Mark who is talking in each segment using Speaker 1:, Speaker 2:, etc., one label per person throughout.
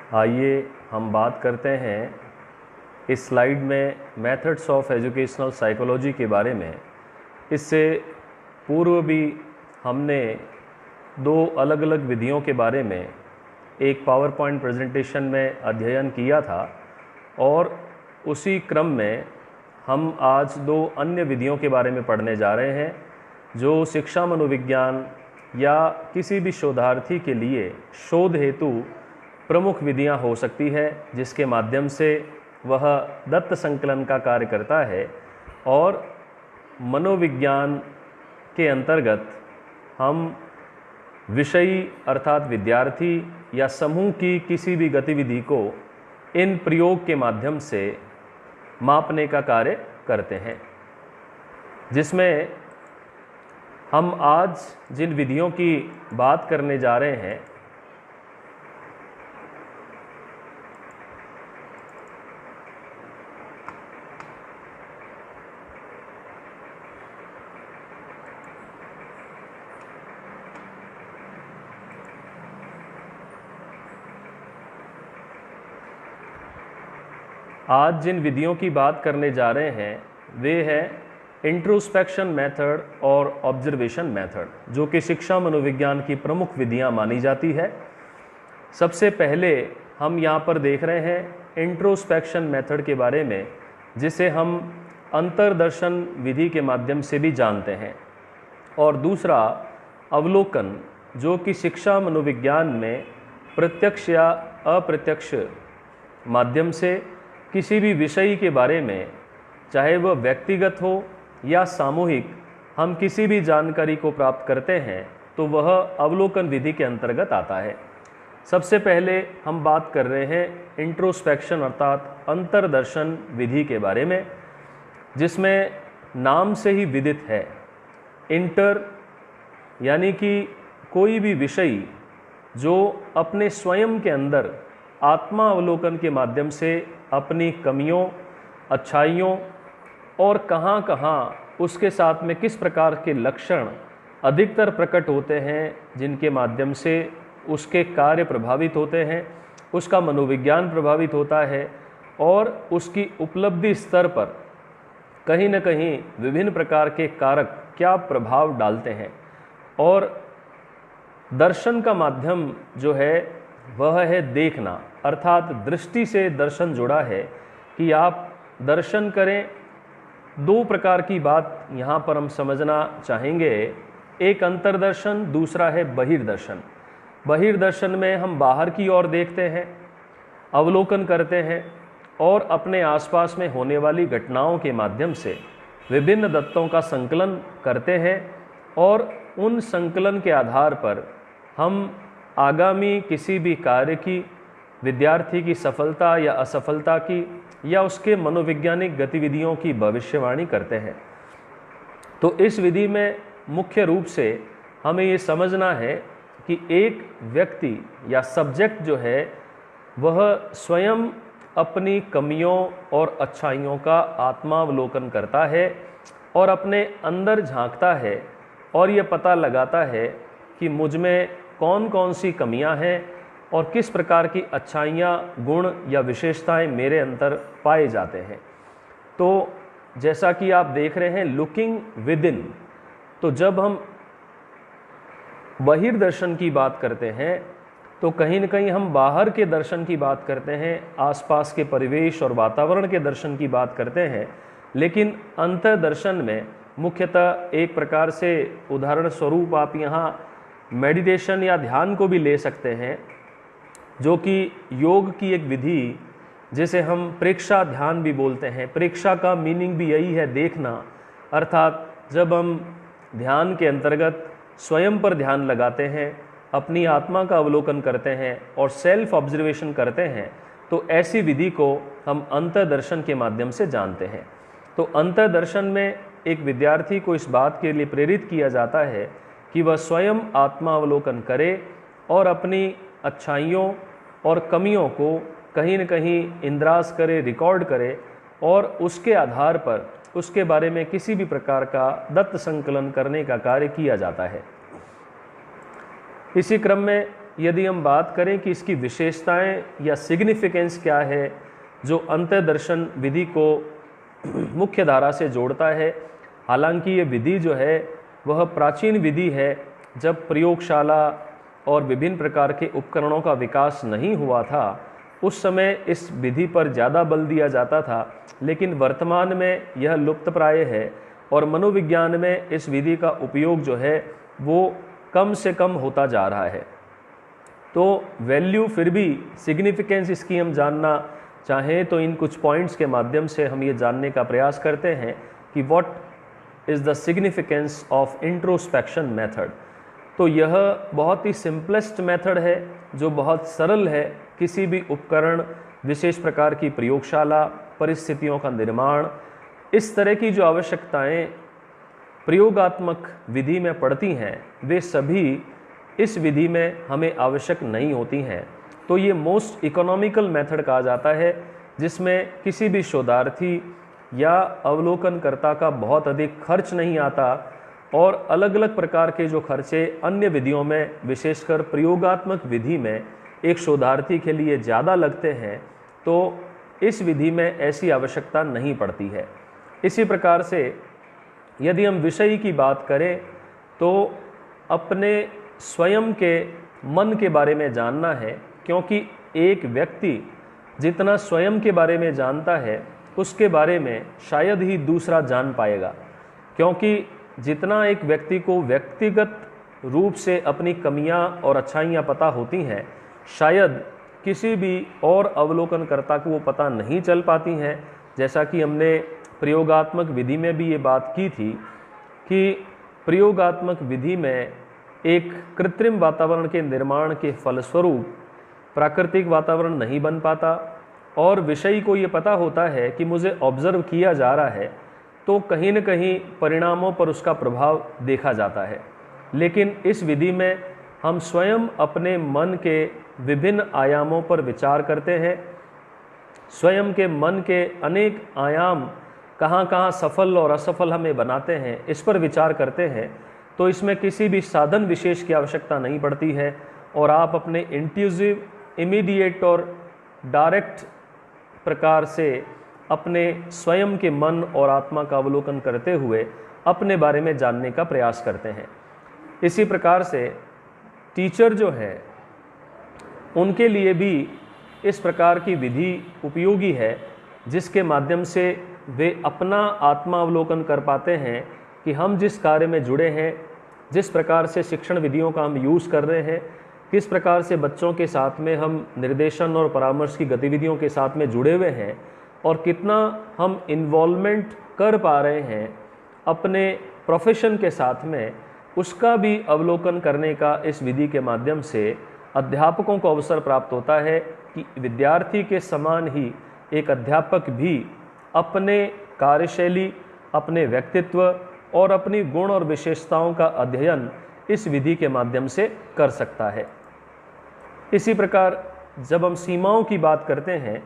Speaker 1: आइए हम बात करते हैं इस स्लाइड में मेथड्स ऑफ एजुकेशनल साइकोलॉजी के बारे में। इससे पूर्व भी हमने दो अलग अलग विधियों के बारे में एक पावर पॉइंट प्रेजेंटेशन में अध्ययन किया था और उसी क्रम में हम आज दो अन्य विधियों के बारे में पढ़ने जा रहे हैं जो शिक्षा मनोविज्ञान या किसी भी शोधार्थी के लिए शोध हेतु प्रमुख विधियां हो सकती है, जिसके माध्यम से वह दत्त संकलन का कार्य करता है और मनोविज्ञान के अंतर्गत हम विषयी अर्थात विद्यार्थी या समूह की किसी भी गतिविधि को इन प्रयोग के माध्यम से मापने का कार्य करते हैं। जिसमें हम आज जिन विधियों की बात करने जा रहे हैं वे हैं इंट्रोस्पेक्शन मेथड और ऑब्जर्वेशन मेथड, जो कि शिक्षा मनोविज्ञान की प्रमुख विधियां मानी जाती है। सबसे पहले हम यहाँ पर देख रहे हैं इंट्रोस्पेक्शन मेथड के बारे में, जिसे हम अंतर्दर्शन विधि के माध्यम से भी जानते हैं, और दूसरा अवलोकन, जो कि शिक्षा मनोविज्ञान में प्रत्यक्ष या अप्रत्यक्ष माध्यम से किसी भी विषय के बारे में, चाहे वह व्यक्तिगत हो या सामूहिक, हम किसी भी जानकारी को प्राप्त करते हैं तो वह अवलोकन विधि के अंतर्गत आता है। सबसे पहले हम बात कर रहे हैं इंट्रोस्पेक्शन अर्थात अंतर्दर्शन विधि के बारे में, जिसमें नाम से ही विदित है इंटर, यानी कि कोई भी विषय जो अपने स्वयं के अंदर आत्मा अवलोकन के माध्यम से अपनी कमियों, अच्छाइयों और कहाँ कहाँ उसके साथ में किस प्रकार के लक्षण अधिकतर प्रकट होते हैं, जिनके माध्यम से उसके कार्य प्रभावित होते हैं, उसका मनोविज्ञान प्रभावित होता है और उसकी उपलब्धि स्तर पर कहीं न कहीं विभिन्न प्रकार के कारक क्या प्रभाव डालते हैं। और दर्शन का माध्यम जो है वह है देखना, अर्थात दृष्टि से दर्शन जुड़ा है कि आप दर्शन करें। दो प्रकार की बात यहाँ पर हम समझना चाहेंगे, एक अंतर्दर्शन, दूसरा है बहिर्दर्शन। बहिर्दर्शन में हम बाहर की ओर देखते हैं, अवलोकन करते हैं और अपने आसपास में होने वाली घटनाओं के माध्यम से विभिन्न तत्वों का संकलन करते हैं और उन संकलन के आधार पर हम आगामी किसी भी कार्य की, विद्यार्थी की सफलता या असफलता की या उसके मनोवैज्ञानिक गतिविधियों की भविष्यवाणी करते हैं। तो इस विधि में मुख्य रूप से हमें ये समझना है कि एक व्यक्ति या सब्जेक्ट जो है वह स्वयं अपनी कमियों और अच्छाइयों का आत्मावलोकन करता है और अपने अंदर झांकता है और ये पता लगाता है कि मुझ में कौन कौन सी कमियां हैं और किस प्रकार की अच्छाइयाँ, गुण या विशेषताएं मेरे अंदर पाए जाते हैं। तो जैसा कि आप देख रहे हैं लुकिंग विद इन, तो जब हम बहिर्दर्शन की बात करते हैं तो कहीं न कहीं हम बाहर के दर्शन की बात करते हैं, आसपास के परिवेश और वातावरण के दर्शन की बात करते हैं। लेकिन अंतर्दर्शन में मुख्यतः एक प्रकार से उदाहरण स्वरूप आप यहाँ मेडिटेशन या ध्यान को भी ले सकते हैं, जो कि योग की एक विधि, जिसे हम प्रेक्षा ध्यान भी बोलते हैं। प्रेक्षा का मीनिंग भी यही है, देखना, अर्थात जब हम ध्यान के अंतर्गत स्वयं पर ध्यान लगाते हैं, अपनी आत्मा का अवलोकन करते हैं और सेल्फ ऑब्जर्वेशन करते हैं, तो ऐसी विधि को हम अंतर्दर्शन के माध्यम से जानते हैं। तो अंतर्दर्शन में एक विद्यार्थी को इस बात के लिए प्रेरित किया जाता है कि वह स्वयं आत्मा अवलोकन करे और अपनी अच्छाइयों और कमियों को कहीं न कहीं इंद्रास करे, रिकॉर्ड करे और उसके आधार पर उसके बारे में किसी भी प्रकार का दत्त संकलन करने का कार्य किया जाता है। इसी क्रम में यदि हम बात करें कि इसकी विशेषताएं या सिग्निफिकेंस क्या है जो अंतर्दर्शन विधि को मुख्य धारा से जोड़ता है, हालांकि ये विधि जो है वह प्राचीन विधि है, जब प्रयोगशाला और विभिन्न प्रकार के उपकरणों का विकास नहीं हुआ था उस समय इस विधि पर ज़्यादा बल दिया जाता था, लेकिन वर्तमान में यह लुप्तप्राय है और मनोविज्ञान में इस विधि का उपयोग जो है वो कम से कम होता जा रहा है। तो वैल्यू फिर भी सिग्निफिकेंस इसकी हम जानना चाहें तो इन कुछ पॉइंट्स के माध्यम से हम ये जानने का प्रयास करते हैं कि what is the significance of introspection method. तो यह बहुत ही सिंपलेस्ट मेथड है जो बहुत सरल है। किसी भी उपकरण, विशेष प्रकार की प्रयोगशाला, परिस्थितियों का निर्माण, इस तरह की जो आवश्यकताएं प्रयोगात्मक विधि में पड़ती हैं वे सभी इस विधि में हमें आवश्यक नहीं होती हैं। तो ये मोस्ट इकोनॉमिकल मेथड कहा जाता है, जिसमें किसी भी शोधार्थी या अवलोकनकर्ता का बहुत अधिक खर्च नहीं आता और अलग अलग प्रकार के जो खर्चे अन्य विधियों में, विशेषकर प्रयोगात्मक विधि में एक शोधार्थी के लिए ज़्यादा लगते हैं, तो इस विधि में ऐसी आवश्यकता नहीं पड़ती है। इसी प्रकार से यदि हम विषय की बात करें तो अपने स्वयं के मन के बारे में जानना है, क्योंकि एक व्यक्ति जितना स्वयं के बारे में जानता है उसके बारे में शायद ही दूसरा जान पाएगा, क्योंकि जितना एक व्यक्ति को व्यक्तिगत रूप से अपनी कमियां और अच्छाइयां पता होती हैं, शायद किसी भी और अवलोकनकर्ता को वो पता नहीं चल पाती हैं। जैसा कि हमने प्रयोगात्मक विधि में भी ये बात की थी कि प्रयोगात्मक विधि में एक कृत्रिम वातावरण के निर्माण के फलस्वरूप प्राकृतिक वातावरण नहीं बन पाता और विषयी को ये पता होता है कि मुझे ऑब्जर्व किया जा रहा है, तो कहीं न कहीं परिणामों पर उसका प्रभाव देखा जाता है। लेकिन इस विधि में हम स्वयं अपने मन के विभिन्न आयामों पर विचार करते हैं। स्वयं के मन के अनेक आयाम कहाँ कहाँ सफल और असफल हमें बनाते हैं, इस पर विचार करते हैं। तो इसमें किसी भी साधन विशेष की आवश्यकता नहीं पड़ती है और आप अपने इंट्यूजिव, इमीडिएट और डायरेक्ट प्रकार से अपने स्वयं के मन और आत्मा का अवलोकन करते हुए अपने बारे में जानने का प्रयास करते हैं। इसी प्रकार से टीचर जो है उनके लिए भी इस प्रकार की विधि उपयोगी है, जिसके माध्यम से वे अपना आत्मा अवलोकन कर पाते हैं कि हम जिस कार्य में जुड़े हैं, जिस प्रकार से शिक्षण विधियों का हम यूज़ कर रहे हैं, किस प्रकार से बच्चों के साथ में हम निर्देशन और परामर्श की गतिविधियों के साथ में जुड़े हुए हैं और कितना हम इन्वॉल्वमेंट कर पा रहे हैं अपने प्रोफेशन के साथ में, उसका भी अवलोकन करने का इस विधि के माध्यम से अध्यापकों को अवसर प्राप्त होता है कि विद्यार्थी के समान ही एक अध्यापक भी अपने कार्यशैली, अपने व्यक्तित्व और अपनी गुण और विशेषताओं का अध्ययन इस विधि के माध्यम से कर सकता है। इसी प्रकार जब हम सीमाओं की बात करते हैं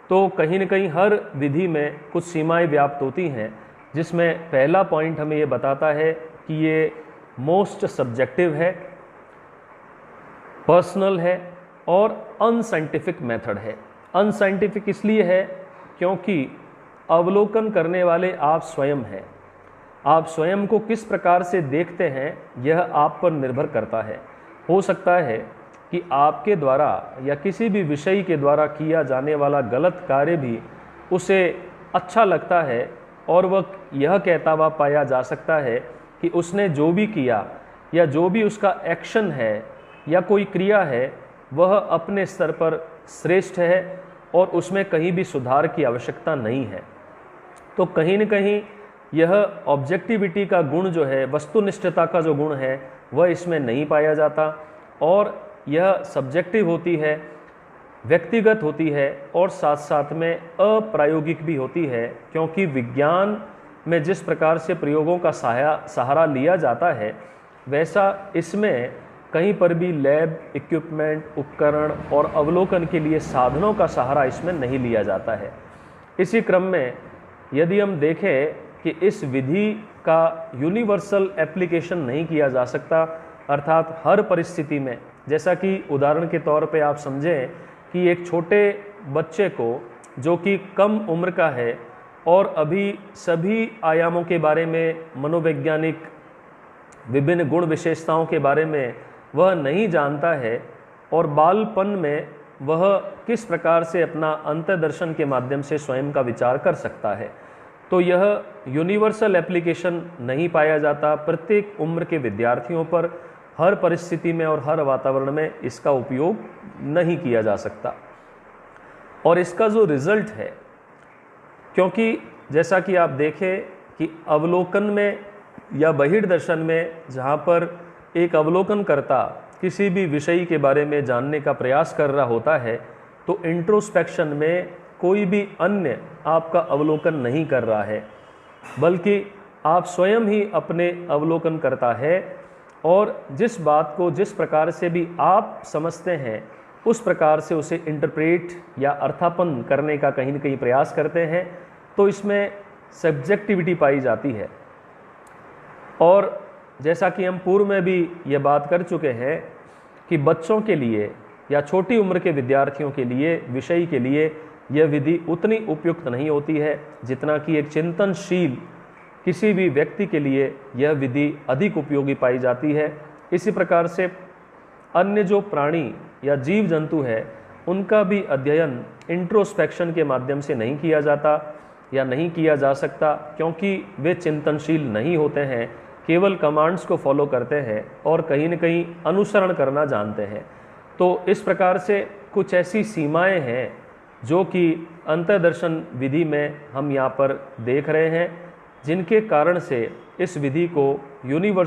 Speaker 1: तो कहीं न कहीं हर विधि में कुछ सीमाएं व्याप्त होती हैं, जिसमें पहला पॉइंट हमें ये बताता है कि ये मोस्ट सब्जेक्टिव है, पर्सनल है और अनसाइंटिफिक मेथड है। अनसाइंटिफिक इसलिए है क्योंकि अवलोकन करने वाले आप स्वयं हैं। आप स्वयं को किस प्रकार से देखते हैं यह आप पर निर्भर करता है। हो सकता है कि आपके द्वारा या किसी भी विषय के द्वारा किया जाने वाला गलत कार्य भी उसे अच्छा लगता है और वह यह कहता हुआ पाया जा सकता है कि उसने जो भी किया या जो भी उसका एक्शन है या कोई क्रिया है वह अपने स्तर पर श्रेष्ठ है और उसमें कहीं भी सुधार की आवश्यकता नहीं है। तो कहीं न कहीं यह ऑब्जेक्टिविटी का गुण जो है, वस्तुनिष्ठता का जो गुण है, वह इसमें नहीं पाया जाता और यह सब्जेक्टिव होती है, व्यक्तिगत होती है और साथ साथ में अप्रायोगिक भी होती है, क्योंकि विज्ञान में जिस प्रकार से प्रयोगों का सहारा लिया जाता है वैसा इसमें कहीं पर भी लैब इक्विपमेंट, उपकरण और अवलोकन के लिए साधनों का सहारा इसमें नहीं लिया जाता है। इसी क्रम में यदि हम देखें कि इस विधि का यूनिवर्सल एप्लीकेशन नहीं किया जा सकता, अर्थात हर परिस्थिति में, जैसा कि उदाहरण के तौर पे आप समझें कि एक छोटे बच्चे को जो कि कम उम्र का है और अभी सभी आयामों के बारे में, मनोवैज्ञानिक विभिन्न गुण विशेषताओं के बारे में वह नहीं जानता है, और बालपन में वह किस प्रकार से अपना अंतर्दर्शन के माध्यम से स्वयं का विचार कर सकता है, तो यह यूनिवर्सल एप्लीकेशन नहीं पाया जाता। प्रत्येक उम्र के विद्यार्थियों पर हर परिस्थिति में और हर वातावरण में इसका उपयोग नहीं किया जा सकता। और इसका जो रिजल्ट है, क्योंकि जैसा कि आप देखें कि अवलोकन में या बहिर्दर्शन में जहाँ पर एक अवलोकनकर्ता किसी भी विषय के बारे में जानने का प्रयास कर रहा होता है, तो इंट्रोस्पेक्शन में कोई भी अन्य आपका अवलोकन नहीं कर रहा है, बल्कि आप स्वयं ही अपने अवलोकन करता है, और जिस बात को जिस प्रकार से भी आप समझते हैं उस प्रकार से उसे इंटरप्रेट या अर्थापन करने का कहीं न कहीं प्रयास करते हैं। तो इसमें सब्जेक्टिविटी पाई जाती है। और जैसा कि हम पूर्व में भी ये बात कर चुके हैं कि बच्चों के लिए या छोटी उम्र के विद्यार्थियों के लिए, विषय के लिए यह विधि उतनी उपयुक्त नहीं होती है जितना कि एक चिंतनशील किसी भी व्यक्ति के लिए यह विधि अधिक उपयोगी पाई जाती है। इसी प्रकार से अन्य जो प्राणी या जीव जंतु है, उनका भी अध्ययन इंट्रोस्पेक्शन के माध्यम से नहीं किया जाता या नहीं किया जा सकता, क्योंकि वे चिंतनशील नहीं होते हैं, केवल कमांड्स को फॉलो करते हैं और कहीं न कहीं अनुसरण करना जानते हैं। तो इस प्रकार से कुछ ऐसी सीमाएं हैं जो कि अंतर्दर्शन विधि में हम यहाँ पर देख रहे हैं, जिनके कारण से इस विधि को यूनिवर्सल